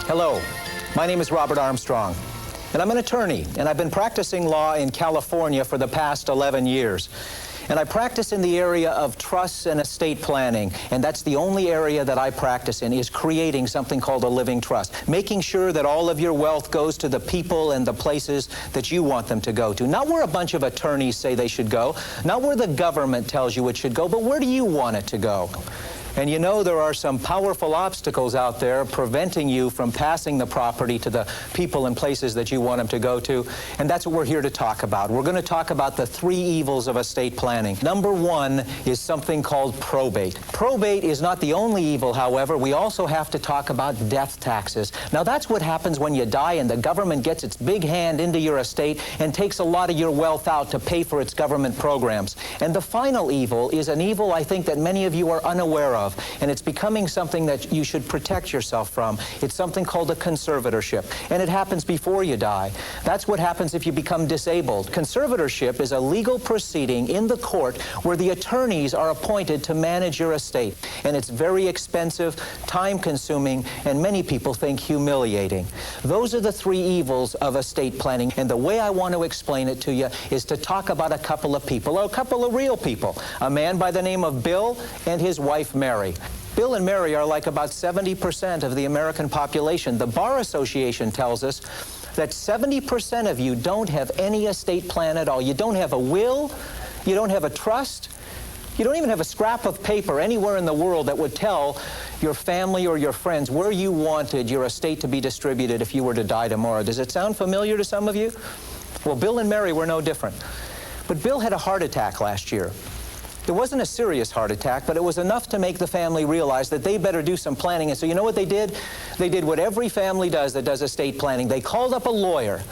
Hello, my name is Robert Armstrong, and I'm an attorney, and I've been practicing law in California for the past 11 years. And I practice in the area of trusts and estate planning, and that's the only area that I practice in, is creating something called a living trust, making sure that all of your wealth goes to the people and the places that you want them to go to. Not where a bunch of attorneys say they should go, not where the government tells you it should go, but where do you want it to go? And you know there are some powerful obstacles out there preventing you from passing the property to the people and places that you want them to go to. And that's what we're here to talk about. We're going to talk about the 3 evils of estate planning. Number 1 is something called probate. Probate is not the only evil, however. We also have to talk about death taxes. Now that's what happens when you die and the government gets its big hand into your estate and takes a lot of your wealth out to pay for its government programs. And the final evil is an evil I think that many of you are unaware of. And it's becoming something that you should protect yourself from. It's something called a conservatorship, and it happens before you die. That's what happens if you become disabled. Conservatorship is a legal proceeding in the court where the attorneys are appointed to manage your estate, and it's very expensive, time-consuming, and many people think humiliating. Those are the 3 evils of estate planning, and the way I want to explain it to you is to talk about a couple of people, or a couple of real people, a man by the name of Bill and his wife Mary. Bill and Mary are like about 70% of the American population. The Bar Association tells us that 70% of you don't have any estate plan at all. You don't have a will, you don't have a trust, you don't even have a scrap of paper anywhere in the world that would tell your family or your friends where you wanted your estate to be distributed if you were to die tomorrow. Does it sound familiar to some of you? Well, Bill and Mary were no different. But Bill had a heart attack last year. It wasn't a serious heart attack, but it was enough to make the family realize that they better do some planning. And so you know what they did? They did what every family does that does estate planning. They called up a lawyer,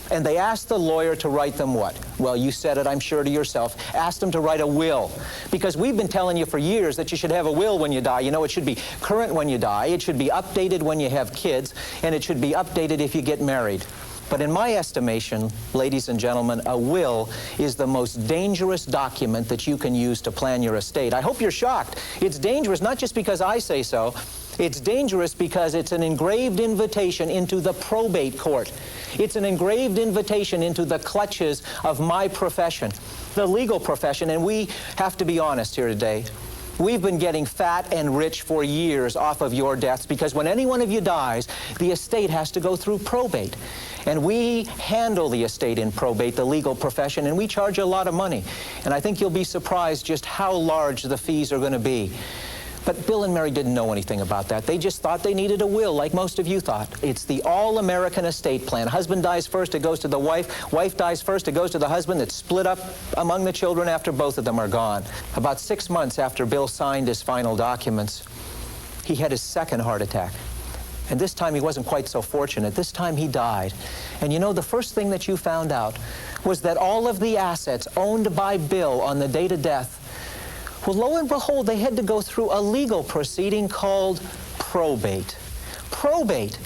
and they asked the lawyer to write them what? Well, you said it, I'm sure, to yourself. Asked them to write a will. Because we've been telling you for years that you should have a will when you die. You know, it should be current when you die, it should be updated when you have kids, and it should be updated if you get married. But in my estimation, ladies and gentlemen, a will is the most dangerous document that you can use to plan your estate. I hope you're shocked. It's dangerous not just because I say so. It's dangerous because it's an engraved invitation into the probate court. It's an engraved invitation into the clutches of my profession, the legal profession, and we have to be honest here today. We've been getting fat and rich for years off of your deaths because when any one of you dies, the estate has to go through probate. And we handle the estate in probate, the legal profession, and we charge a lot of money. And I think you'll be surprised just how large the fees are going to be. But Bill and Mary didn't know anything about that. They just thought they needed a will, like most of you thought. It's the all-American estate plan. Husband dies first, it goes to the wife. Wife dies first, it goes to the husband. It's split up among the children after both of them are gone. About 6 months after Bill signed his final documents, he had his second heart attack. And this time he wasn't quite so fortunate. This time he died. And you know, the first thing that you found out was that all of the assets owned by Bill on the date of death, well, lo and behold, they had to go through a legal proceeding called probate. Probate.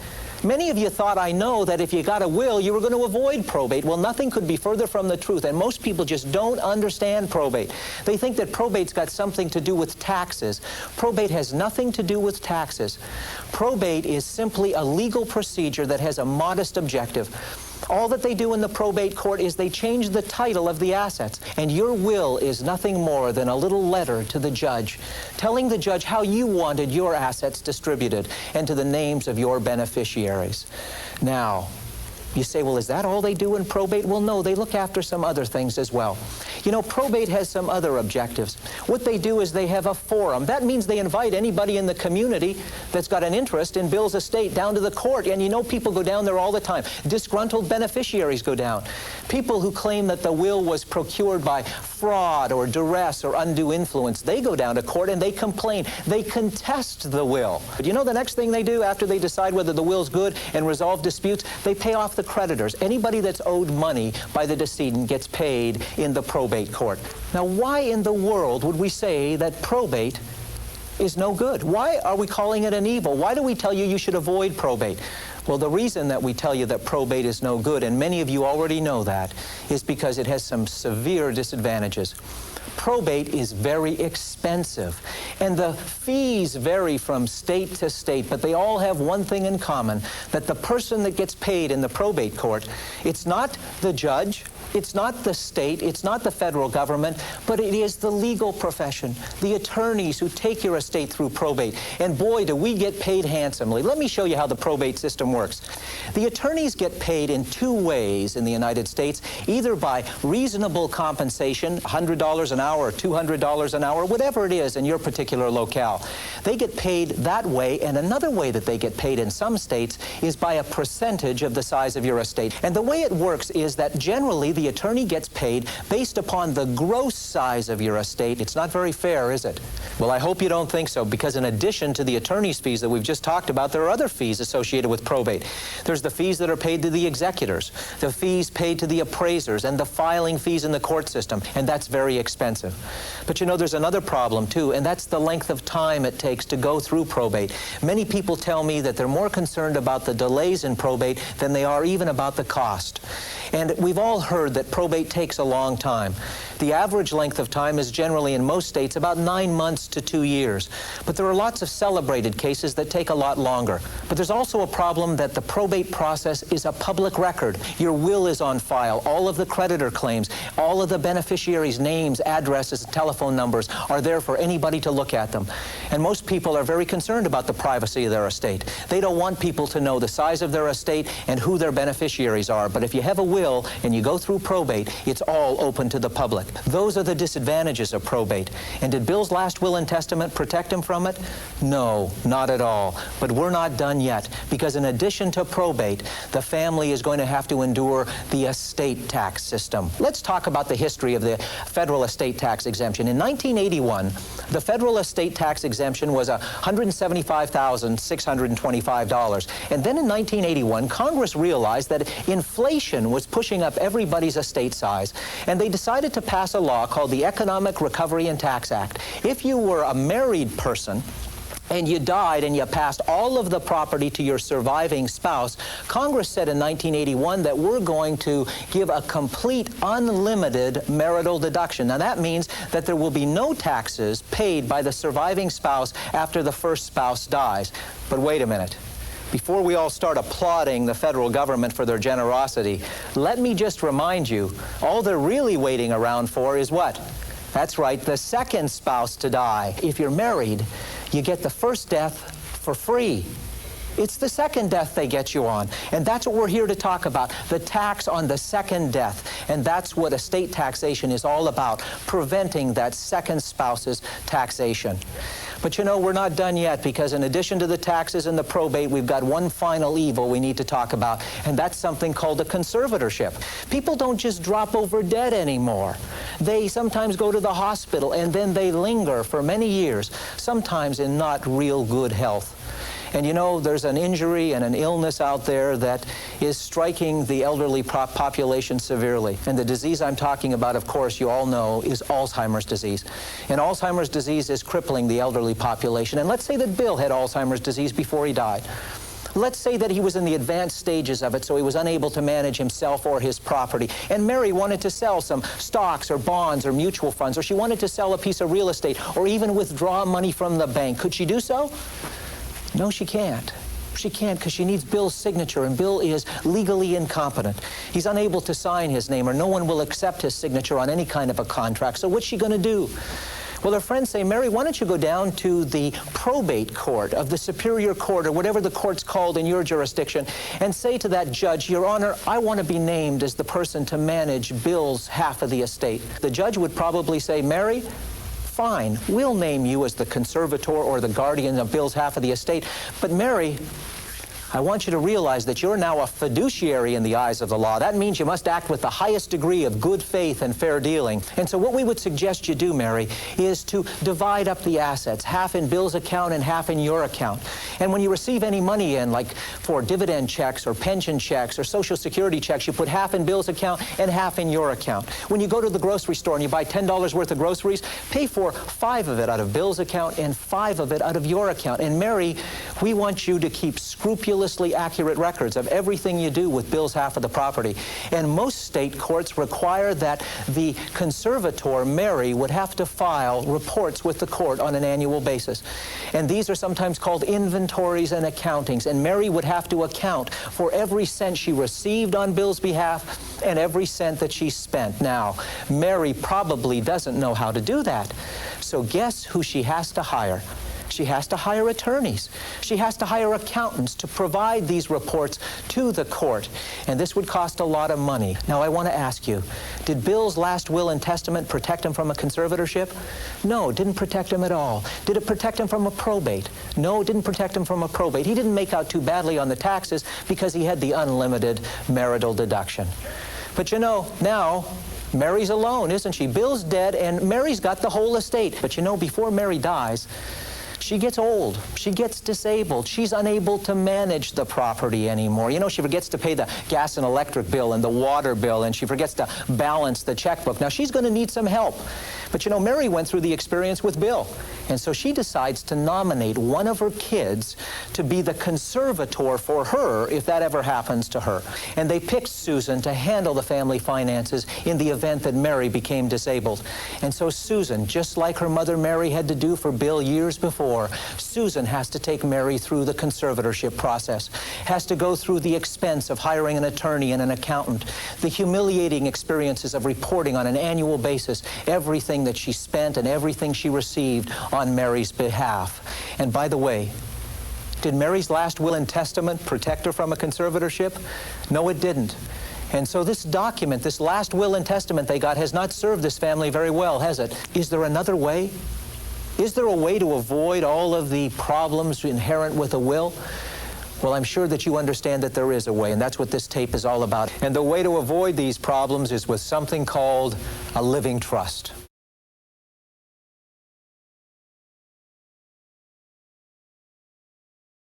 Many of you thought, I know, that if you got a will, you were going to avoid probate. Well, nothing could be further from the truth, and most people just don't understand probate. They think that probate's got something to do with taxes. Probate has nothing to do with taxes. Probate is simply a legal procedure that has a modest objective. All that they do in the probate court is they change the title of the assets. And your will is nothing more than a little letter to the judge, telling the judge how you wanted your assets distributed and to the names of your beneficiaries. Now, you say, well, is that all they do in probate? Well, no, they look after some other things as well. You know, probate has some other objectives. What they do is they have a forum. That means they invite anybody in the community that's got an interest in Bill's estate down to the court. And you know, people go down there all the time. Disgruntled beneficiaries go down. People who claim that the will was procured by fraud or duress or undue influence, they go down to court and they complain. They contest the will. But you know the next thing they do after they decide whether the will's good and resolve disputes? They pay off the creditors. Anybody that's owed money by the decedent gets paid in the probate court. Now, why in the world would we say that probate is no good? Why are we calling it an evil? Why do we tell you you should avoid probate? Well, the reason that we tell you that probate is no good, and many of you already know that, is because it has some severe disadvantages. Probate is very expensive, and the fees vary from state to state, but they all have one thing in common, that the person that gets paid in the probate court, it's not the judge, it's not the state, it's not the federal government, but it is the legal profession, the attorneys who take your estate through probate. And boy, do we get paid handsomely. Let me show you how the probate system works. The attorneys get paid in two ways in the United States, either by reasonable compensation, $100 an hour or $200 an hour, whatever it is in your particular locale. They get paid that way, and another way that they get paid in some states is by a percentage of the size of your estate. And the way it works is that generally the attorney gets paid based upon the gross size of your estate. It's not very fair, is it? Well, I hope you don't think so, because in addition to the attorney's fees that we've just talked about, there are other fees associated with probate. There's the fees that are paid to the executors, the fees paid to the appraisers, and the filing fees in the court system, and that's very expensive. But you know, there's another problem too, and that's the length of time it takes to go through probate. Many people tell me that they're more concerned about the delays in probate than they are even about the cost. And we've all heard that probate takes a long time. The average length of time is generally, in most states, about 9 months to 2 years. But there are lots of celebrated cases that take a lot longer. But there's also a problem that the probate process is a public record. Your will is on file. All of the creditor claims, all of the beneficiaries' names, addresses, and telephone numbers are there for anybody to look at them. And most people are very concerned about the privacy of their estate. They don't want people to know the size of their estate and who their beneficiaries are. But if you have a will and you go through probate, it's all open to the public. Those are the disadvantages of probate. And did Bill's last will and testament protect him from it? No, not at all. But we're not done yet, because in addition to probate, the family is going to have to endure the estate tax system. Let's talk about the history of the federal estate tax exemption. In 1981, the federal estate tax exemption was $175,625. And then in 1981, Congress realized that inflation was pushing up everybody's estate size, and they decided to pass a law called the Economic Recovery and Tax Act. If you were a married person and you died and you passed all of the property to your surviving spouse, Congress said in 1981 that we're going to give a complete unlimited marital deduction. Now that means that there will be no taxes paid by the surviving spouse after the first spouse dies. But wait a minute. Before we all start applauding the federal government for their generosity, let me just remind you, all they're really waiting around for is what? That's right, the second spouse to die. If you're married, you get the first death for free. It's the second death they get you on. And that's what we're here to talk about, the tax on the second death. And that's what estate taxation is all about, preventing that second spouse's taxation. But you know, we're not done yet, because in addition to the taxes and the probate, we've got one final evil we need to talk about, and that's something called a conservatorship. People don't just drop over dead anymore. They sometimes go to the hospital, and then they linger for many years, sometimes in not real good health. And you know, there's an injury and an illness out there that is striking the elderly population severely. And the disease I'm talking about, of course, you all know, is Alzheimer's disease. And Alzheimer's disease is crippling the elderly population. And let's say that Bill had Alzheimer's disease before he died. Let's say that he was in the advanced stages of it, so he was unable to manage himself or his property. And Mary wanted to sell some stocks or bonds or mutual funds, or she wanted to sell a piece of real estate, or even withdraw money from the bank. Could she do so? No, she can't. She can't, because she needs Bill's signature, and Bill is legally incompetent. He's unable to sign his name, or no one will accept his signature on any kind of a contract. So what's she going to do? Well, her friends say, Mary, why don't you go down to the probate court of the Superior Court, or whatever the court's called in your jurisdiction, and say to that judge, Your Honor, I want to be named as the person to manage Bill's half of the estate. The judge would probably say, Mary, fine, we'll name you as the conservator or the guardian of Bill's half of the estate. But Mary, I want you to realize that you're now a fiduciary in the eyes of the law. That means you must act with the highest degree of good faith and fair dealing. And so what we would suggest you do, Mary, is to divide up the assets, half in Bill's account and half in your account. And when you receive any money in, like for dividend checks or pension checks or Social Security checks, you put half in Bill's account and half in your account. When you go to the grocery store and you buy $10 worth of groceries, pay for 5 of it out of Bill's account and 5 of it out of your account. And Mary, we want you to keep scrupulously accurate records of everything you do with Bill's half of the property. And most state courts require that the conservator, Mary, would have to file reports with the court on an annual basis. And these are sometimes called inventories and accountings. And Mary would have to account for every cent she received on Bill's behalf and every cent that she spent. Now, Mary probably doesn't know how to do that. So guess who she has to hire? She has to hire attorneys. She has to hire accountants to provide these reports to the court. And this would cost a lot of money. Now, I want to ask you, did Bill's last will and testament protect him from a conservatorship? No, it didn't protect him at all. Did it protect him from a probate? No, it didn't protect him from a probate. He didn't make out too badly on the taxes because he had the unlimited marital deduction. But you know, now, Mary's alone, isn't she? Bill's dead, and Mary's got the whole estate. But you know, before Mary dies, she gets old. She gets disabled. She's unable to manage the property anymore. You know, she forgets to pay the gas and electric bill and the water bill, and she forgets to balance the checkbook. Now, she's going to need some help. But you know, Mary went through the experience with Bill. And so she decides to nominate one of her kids to be the conservator for her if that ever happens to her. And they picked Susan to handle the family finances in the event that Mary became disabled. And so Susan, just like her mother Mary had to do for Bill years before, Susan has to take Mary through the conservatorship process, has to go through the expense of hiring an attorney and an accountant, the humiliating experiences of reporting on an annual basis everything that she spent and everything she received on Mary's behalf. And by the way, did Mary's last will and testament protect her from a conservatorship? No, it didn't. And so this document, this last will and testament they got, has not served this family very well, has it? Is there another way? Is there a way to avoid all of the problems inherent with a will? Well, I'm sure that you understand that there is a way, and that's what this tape is all about. And the way to avoid these problems is with something called a living trust.